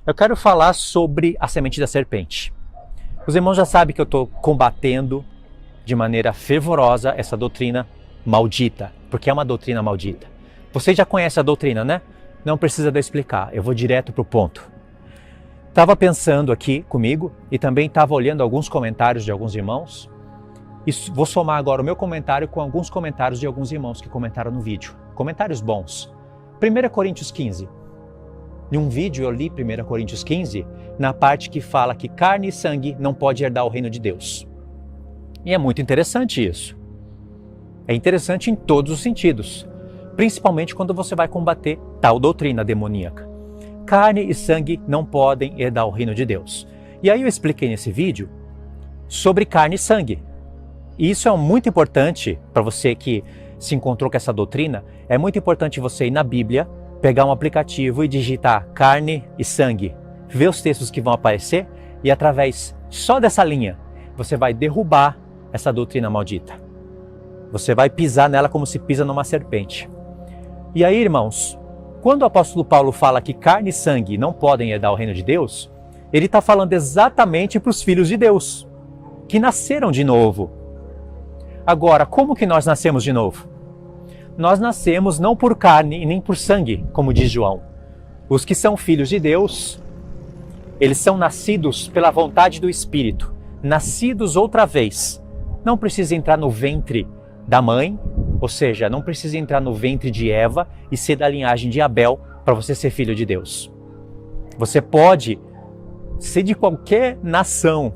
Eu quero falar sobre a semente da serpente. Os irmãos já sabem que eu estou combatendo de maneira fervorosa essa doutrina maldita, porque é uma doutrina maldita. Vocês já conhecem a doutrina, né? Não precisa de eu explicar, eu vou direto para o ponto. Estava pensando aqui comigo e também estava olhando alguns comentários de alguns irmãos. E vou somar agora o meu comentário com alguns comentários de alguns irmãos que comentaram no vídeo. Comentários bons. 1 Coríntios 15. Em um vídeo eu li 1 Coríntios 15, na parte que fala que carne e sangue não pode herdar o reino de Deus. E é muito interessante isso. É interessante em todos os sentidos, principalmente quando você vai combater tal doutrina demoníaca. Carne e sangue não podem herdar o reino de Deus. E aí eu expliquei nesse vídeo sobre carne e sangue. E isso é muito importante para você que se encontrou com essa doutrina. É muito importante você ir na Bíblia, pegar um aplicativo e digitar carne e sangue, ver os textos que vão aparecer e através só dessa linha você vai derrubar essa doutrina maldita. Você vai pisar nela como se pisa numa serpente. E aí, irmãos, quando o apóstolo Paulo fala que carne e sangue não podem herdar o reino de Deus, ele está falando exatamente para os filhos de Deus, que nasceram de novo. Agora, como que nós nascemos de novo? Nós nascemos não por carne e nem por sangue, como diz João. Os que são filhos de Deus, eles são nascidos pela vontade do Espírito, nascidos outra vez. Não precisa entrar no ventre da mãe, ou seja, não precisa entrar no ventre de Eva e ser da linhagem de Abel para você ser filho de Deus. Você pode ser de qualquer nação,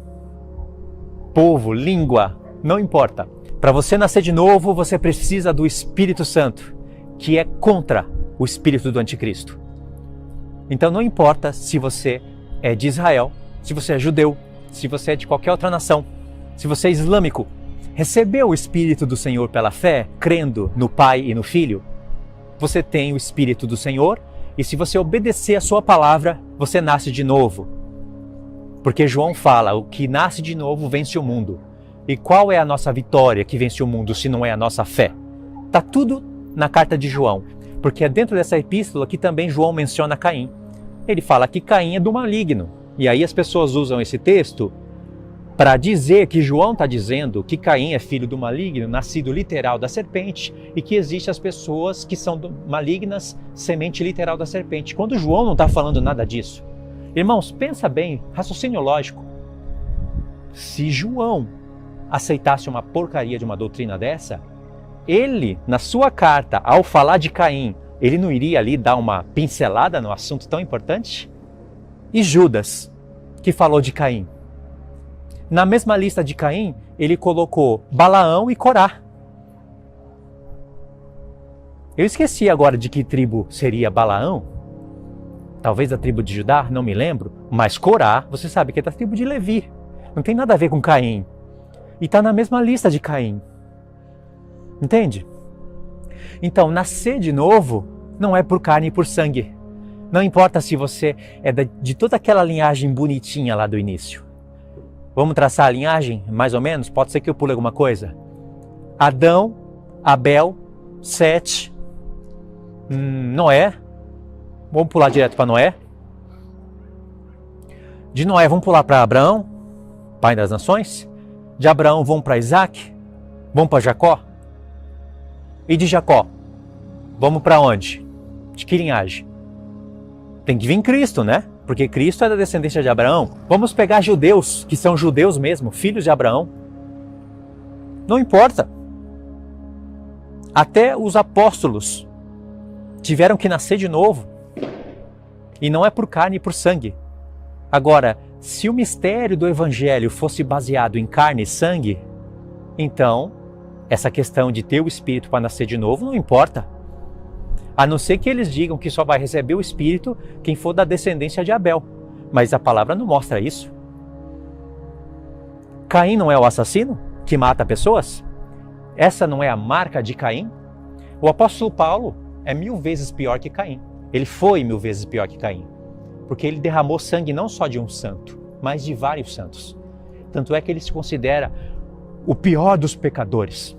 povo, língua, não importa. Para você nascer de novo, você precisa do Espírito Santo, que é contra o espírito do anticristo. Então não importa se você é de Israel, se você é judeu, se você é de qualquer outra nação, se você é islâmico, recebeu o Espírito do Senhor pela fé, crendo no Pai e no Filho, você tem o Espírito do Senhor e se você obedecer a sua palavra, você nasce de novo. Porque João fala, o que nasce de novo vence o mundo. E qual é a nossa vitória que vence o mundo se não é a nossa fé? Está tudo na carta de João, porque é dentro dessa epístola que também João menciona Caim. Ele fala que Caim é do maligno. E aí as pessoas usam esse texto para dizer que João está dizendo que Caim é filho do maligno, nascido literal da serpente, e que existem as pessoas que são malignas, semente literal da serpente, quando João não está falando nada disso. Irmãos, pensa bem, raciocínio lógico. Se João aceitasse uma porcaria de uma doutrina dessa, ele, na sua carta, ao falar de Caim, ele não iria ali dar uma pincelada no assunto tão importante? E Judas, que falou de Caim? Na mesma lista de Caim, ele colocou Balaão e Corá. Eu esqueci agora de que tribo seria Balaão, talvez da tribo de Judá, não me lembro, mas Corá, você sabe que é da tribo de Levi, não tem nada a ver com Caim. E está na mesma lista de Caim. Entende? Então, nascer de novo não é por carne e por sangue. Não importa se você é de toda aquela linhagem bonitinha lá do início. Vamos traçar a linhagem, mais ou menos? Pode ser que eu pule alguma coisa. Adão, Abel, Sete, Noé. Vamos pular direto para Noé. De Noé, vamos pular para Abraão, pai das nações. De Abraão, vamos para Isaac. Vamos para Jacó. E de Jacó, vamos para onde? De que linhagem? Tem que vir Cristo, né? Porque Cristo é da descendência de Abraão. Vamos pegar judeus, que são judeus mesmo, filhos de Abraão. Não importa. Até os apóstolos tiveram que nascer de novo. E não é por carne e por sangue. Agora, se o mistério do Evangelho fosse baseado em carne e sangue, então essa questão de ter o Espírito para nascer de novo não importa. A não ser que eles digam que só vai receber o Espírito quem for da descendência de Abel. Mas a palavra não mostra isso. Caim não é o assassino que mata pessoas? Essa não é a marca de Caim? O apóstolo Paulo é 1000 vezes pior que Caim. Ele foi 1000 vezes pior que Caim. Porque ele derramou sangue não só de um santo, mas de vários santos. Tanto é que ele se considera o pior dos pecadores.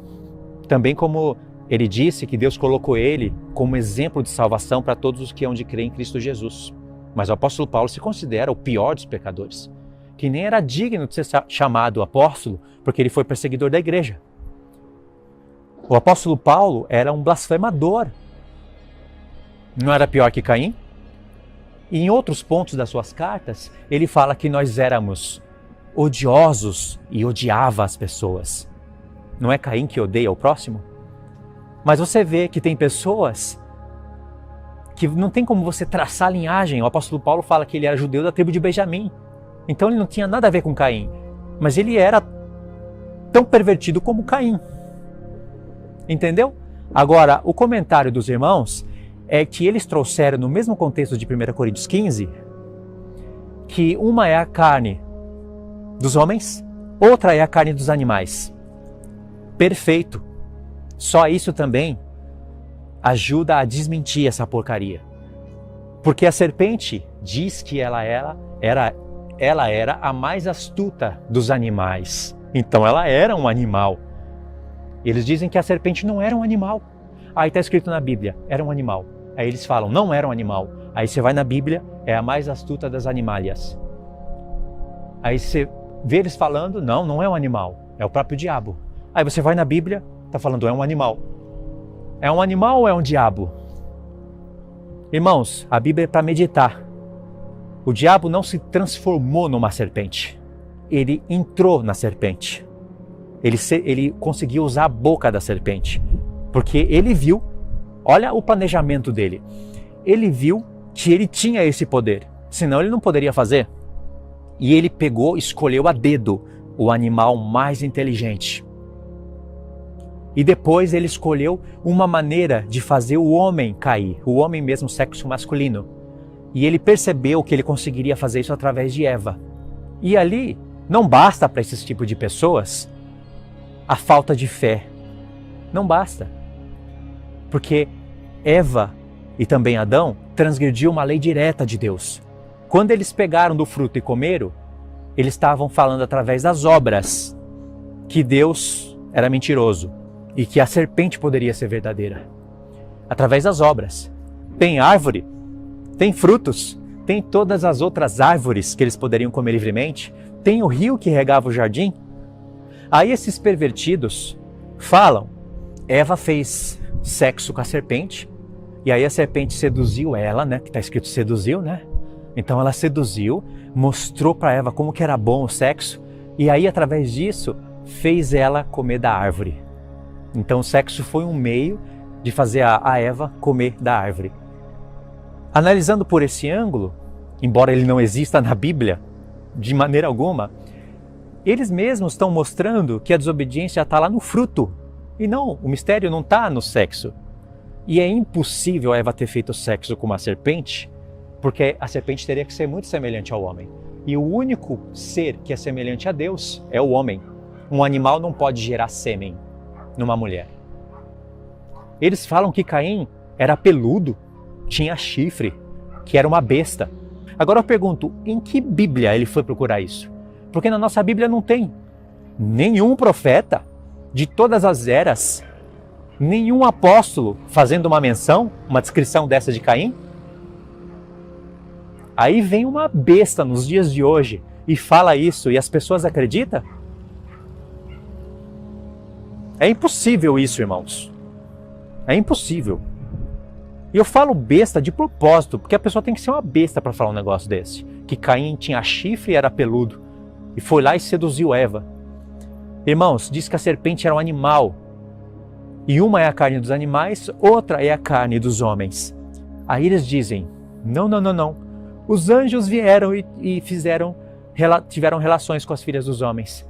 Também como ele disse que Deus colocou ele como exemplo de salvação para todos os que hão de crer em Cristo Jesus. Mas o apóstolo Paulo se considera o pior dos pecadores, que nem era digno de ser chamado apóstolo, porque ele foi perseguidor da igreja. O apóstolo Paulo era um blasfemador. Não era pior que Caim? E em outros pontos das suas cartas, ele fala que nós éramos odiosos e odiava as pessoas. Não é Caim que odeia o próximo? Mas você vê que tem pessoas que não tem como você traçar a linhagem. O apóstolo Paulo fala que ele era judeu da tribo de Benjamim. Então ele não tinha nada a ver com Caim. Mas ele era tão pervertido como Caim. Entendeu? Agora, o comentário dos irmãos é que eles trouxeram no mesmo contexto de 1 Coríntios 15, que uma é a carne dos homens, outra é a carne dos animais. Perfeito. Só isso também ajuda a desmentir essa porcaria. Porque a serpente diz que ela era a mais astuta dos animais. Então ela era um animal. Eles dizem que a serpente não era um animal. Aí está escrito na Bíblia, era um animal. Aí eles falam, não era um animal. Aí você vai na Bíblia, é a mais astuta das animálias. Aí você vê eles falando, não é um animal, é o próprio diabo. Aí você vai na Bíblia, está falando, é um animal. É um animal ou é um diabo? Irmãos, a Bíblia é para meditar. O diabo não se transformou numa serpente. Ele entrou na serpente. Ele conseguiu usar a boca da serpente. Porque ele viu, olha o planejamento dele. Ele viu que ele tinha esse poder. Senão ele não poderia fazer. E ele escolheu a dedo o animal mais inteligente. E depois ele escolheu uma maneira de fazer o homem cair, o homem mesmo, sexo masculino. E ele percebeu que ele conseguiria fazer isso através de Eva. E ali não basta para esse tipo de pessoas a falta de fé. Não basta. Porque Eva e também Adão transgrediu uma lei direta de Deus. Quando eles pegaram do fruto e comeram, eles estavam falando através das obras que Deus era mentiroso e que a serpente poderia ser verdadeira. Através das obras. Tem árvore, tem frutos, tem todas as outras árvores que eles poderiam comer livremente, tem o rio que regava o jardim. Aí esses pervertidos falam, Eva fez sexo com a serpente, e aí a serpente seduziu ela, né? Que está escrito seduziu, né? Então ela seduziu, mostrou para Eva como que era bom o sexo, e aí através disso fez ela comer da árvore. Então o sexo foi um meio de fazer a Eva comer da árvore. Analisando por esse ângulo, embora ele não exista na Bíblia de maneira alguma, eles mesmos estão mostrando que a desobediência está lá no fruto. E não, o mistério não está no sexo. E é impossível a Eva ter feito sexo com uma serpente, porque a serpente teria que ser muito semelhante ao homem. E o único ser que é semelhante a Deus é o homem. Um animal não pode gerar sêmen numa mulher. Eles falam que Caim era peludo, tinha chifre, que era uma besta. Agora eu pergunto, em que Bíblia ele foi procurar isso? Porque na nossa Bíblia não tem nenhum profeta de todas as eras, nenhum apóstolo fazendo uma menção, uma descrição dessa de Caim. Aí vem uma besta nos dias de hoje e fala isso e as pessoas acreditam? É impossível isso, irmãos. É impossível. E eu falo besta de propósito, porque a pessoa tem que ser uma besta para falar um negócio desse. Que Caim tinha chifre e era peludo. E foi lá e seduziu Eva. Irmãos, diz que a serpente era um animal. E uma é a carne dos animais, outra é a carne dos homens. Aí eles dizem, não. Os anjos vieram e tiveram relações com as filhas dos homens.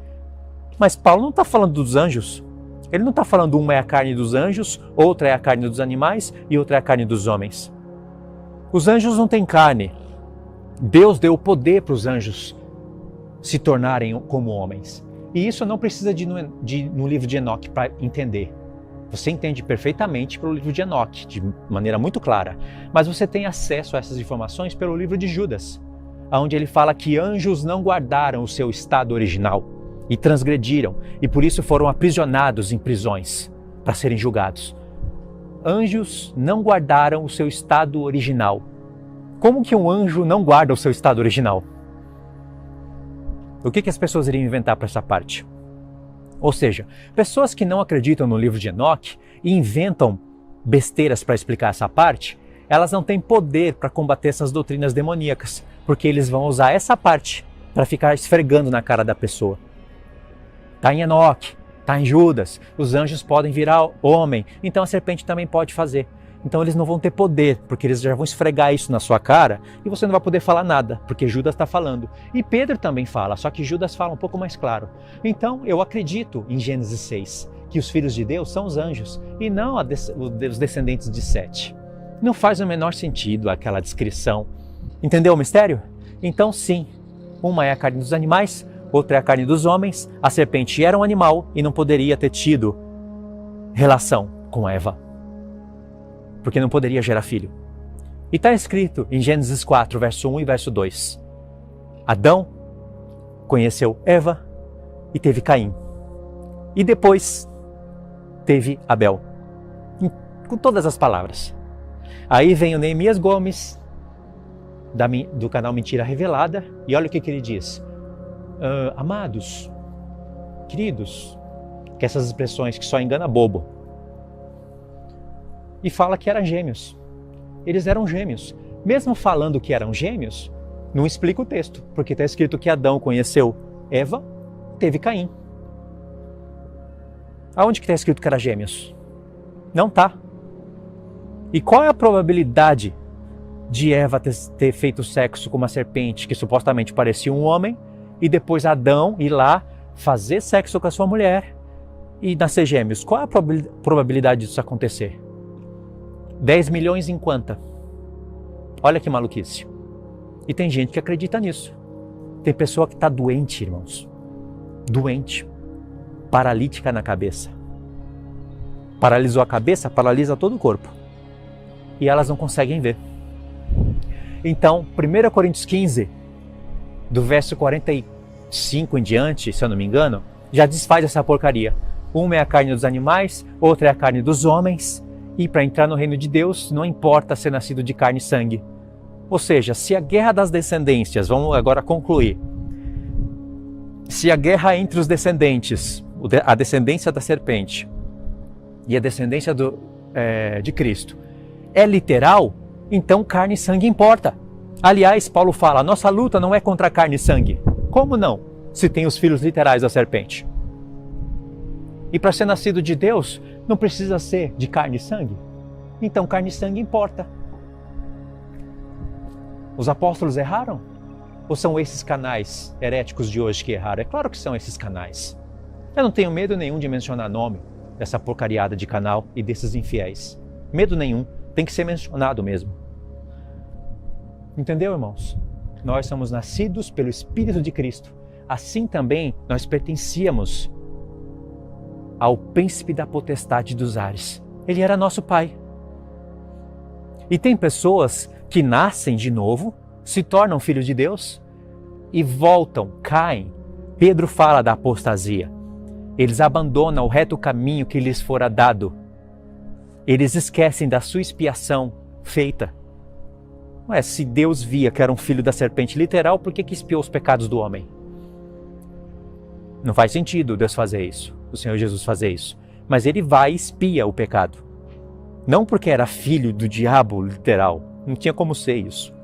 Mas Paulo não está falando dos anjos. Ele não está falando uma é a carne dos anjos, outra é a carne dos animais e outra é a carne dos homens. Os anjos não têm carne. Deus deu o poder para os anjos se tornarem como homens. E isso não precisa de no livro de Enoque para entender. Você entende perfeitamente pelo livro de Enoque, de maneira muito clara. Mas você tem acesso a essas informações pelo livro de Judas, onde ele fala que anjos não guardaram o seu estado original e transgrediram, e por isso foram aprisionados em prisões para serem julgados. Anjos não guardaram o seu estado original Como que um anjo não guarda o seu estado original? O que as pessoas iriam inventar para essa parte? Ou seja, pessoas que não acreditam no livro de Enoque e inventam besteiras para explicar essa parte, elas não têm poder para combater essas doutrinas demoníacas, porque eles vão usar essa parte para ficar esfregando na cara da pessoa. Está em Enoque, está em Judas, os anjos podem virar homem, então a serpente também pode fazer. Então eles não vão ter poder, porque eles já vão esfregar isso na sua cara e você não vai poder falar nada, porque Judas está falando. E Pedro também fala, só que Judas fala um pouco mais claro. Então eu acredito em Gênesis 6, que os filhos de Deus são os anjos e não os descendentes de Sete. Não faz o menor sentido aquela descrição. Entendeu o mistério? Então sim, uma é a carne dos animais, outra é a carne dos homens. A serpente era um animal e não poderia ter tido relação com Eva, porque não poderia gerar filho. E está escrito em Gênesis 4, verso 1 e verso 2. Adão conheceu Eva e teve Caim. E depois teve Abel. Com todas as palavras. Aí vem o Neemias Gomes, do canal Mentira Revelada, e olha o que ele diz. Amados, queridos, que essas expressões que só engana bobo. E fala que eram gêmeos. Eles eram gêmeos. Mesmo falando que eram gêmeos, não explica o texto, porque está escrito que Adão conheceu Eva, teve Caim. Aonde que está escrito que eram gêmeos? Não está. E qual é a probabilidade de Eva ter feito sexo com uma serpente que supostamente parecia um homem, e depois Adão ir lá fazer sexo com a sua mulher e nascer gêmeos? Qual é a probabilidade disso acontecer? 10 milhões em quanta? Olha que maluquice. E tem gente que acredita nisso. Tem pessoa que está doente, irmãos. Doente. Paralítica na cabeça. Paralisou a cabeça, paralisa todo o corpo. E elas não conseguem ver. Então, 1 Coríntios 15, do verso 45 em diante, se eu não me engano, já desfaz essa porcaria. Uma é a carne dos animais, outra é a carne dos homens. E para entrar no reino de Deus, não importa ser nascido de carne e sangue. Ou seja, se a guerra das descendências, vamos agora concluir. Se a guerra entre os descendentes, a descendência da serpente e a descendência de Cristo, é literal, então carne e sangue importa. Aliás, Paulo fala, nossa luta não é contra carne e sangue. Como não? Se tem os filhos literais da serpente. E para ser nascido de Deus, não precisa ser de carne e sangue? Então carne e sangue importa. Os apóstolos erraram? Ou são esses canais heréticos de hoje que erraram? É claro que são esses canais. Eu não tenho medo nenhum de mencionar nome dessa porcariada de canal e desses infiéis. Medo nenhum. Tem que ser mencionado mesmo. Entendeu, irmãos? Nós somos nascidos pelo Espírito de Cristo. Assim também nós pertencíamos ao príncipe da potestade dos ares. Ele era nosso pai. E tem pessoas que nascem de novo, se tornam filhos de Deus e voltam, caem. Pedro fala da apostasia. Eles abandonam o reto caminho que lhes fora dado. Eles esquecem da sua expiação feita. Ué, se Deus via que era um filho da serpente literal, por que expiou os pecados do homem? Não faz sentido Deus fazer isso, o Senhor Jesus fazer isso. Mas ele vai e expia o pecado. Não porque era filho do diabo literal, não tinha como ser isso.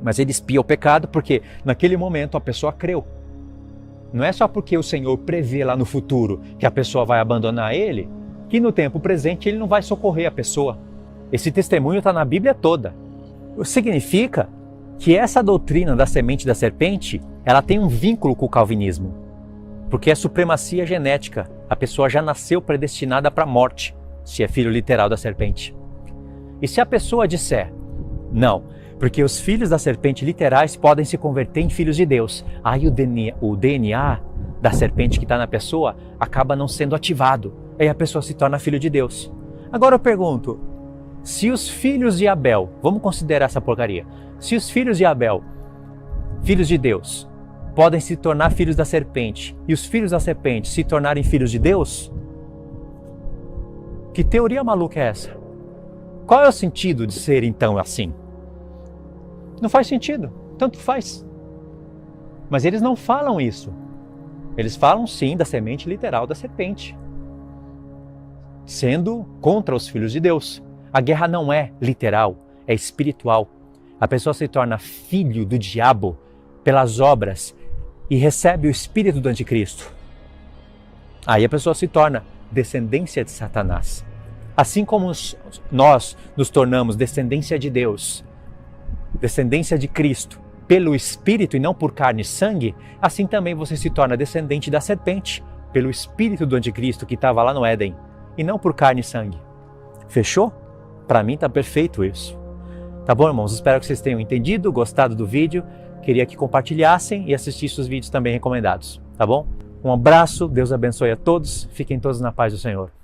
Mas ele expia o pecado porque naquele momento a pessoa creu. Não é só porque o Senhor prevê lá no futuro que a pessoa vai abandonar ele, que no tempo presente ele não vai socorrer a pessoa. Esse testemunho está na Bíblia toda. Significa que essa doutrina da semente da serpente, ela tem um vínculo com o calvinismo. Porque é supremacia genética. A pessoa já nasceu predestinada para a morte, se é filho literal da serpente. E se a pessoa disser, não, porque os filhos da serpente literais podem se converter em filhos de Deus, aí o DNA da serpente que está na pessoa acaba não sendo ativado. Aí a pessoa se torna filho de Deus. Agora eu pergunto, se os filhos de Abel, vamos considerar essa porcaria, se os filhos de Abel, filhos de Deus, podem se tornar filhos da serpente, e os filhos da serpente se tornarem filhos de Deus? Que teoria maluca é essa? Qual é o sentido de ser então assim? Não faz sentido, tanto faz. Mas eles não falam isso. Eles falam sim da semente literal da serpente, sendo contra os filhos de Deus. A guerra não é literal, é espiritual. A pessoa se torna filho do diabo pelas obras e recebe o espírito do anticristo. Aí a pessoa se torna descendência de Satanás. Assim como nós nos tornamos descendência de Deus, descendência de Cristo, pelo Espírito e não por carne e sangue, assim também você se torna descendente da serpente, pelo Espírito do anticristo que estava lá no Éden, e não por carne e sangue. Fechou? Para mim está perfeito isso. Tá bom, irmãos? Espero que vocês tenham entendido, gostado do vídeo. Queria que compartilhassem e assistissem os vídeos também recomendados. Tá bom? Um abraço, Deus abençoe a todos. Fiquem todos na paz do Senhor.